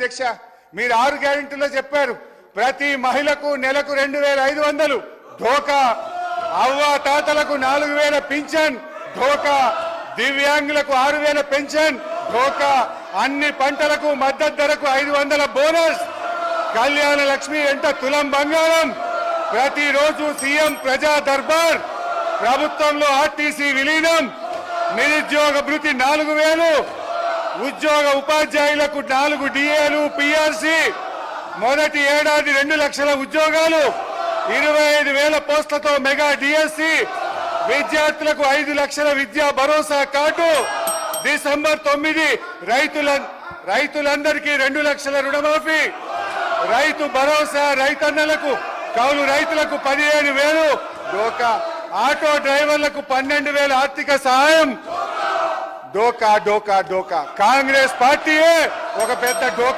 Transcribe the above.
అధ్యక్ష, మీరు 6 గ్యారెంటీలో చెప్పారు ప్రతి మహిళకు నెలకు 2500 ధోకా, అవ్వ తాతలకు 4000 పింఛన్ ధోకా, దివ్యాంగులకు 6000 పెన్షన్ ధోకా, అన్ని పంటలకు మద్దతు ధరకు 500 బోనస్, కళ్యాణ లక్ష్మి ఎంట తులం బంగారం, ప్రతిరోజు సీఎం ప్రజా దర్బార్, ప్రభుత్వంలో ఆర్టీసీ విలీనం, నిరుద్యోగ భృతి 4000, ఉద్యోగ ఉపాధ్యాయులకు 4 డిఏలు పిఆర్సీ, మొదటి ఏడాది 2 లక్షల ఉద్యోగాలు, 25,000 పోస్టులతో మెగా డిఎస్సి, విద్యార్థులకు 5 లక్షల విద్యా భరోసా కార్డు, డిసెంబర్ 9 రైతులందరికీ 2 లక్షల రుణమాఫీ, రైతు భరోసా రైతన్నలకు, కౌలు రైతులకు 15,000 డోకా, ఆటో డ్రైవర్లకు 12,000 ఆర్థిక సహాయం. డోకా డోకా డోకా, కాంగ్రెస్ పార్టీయే ఒక పెద్ద డోకా.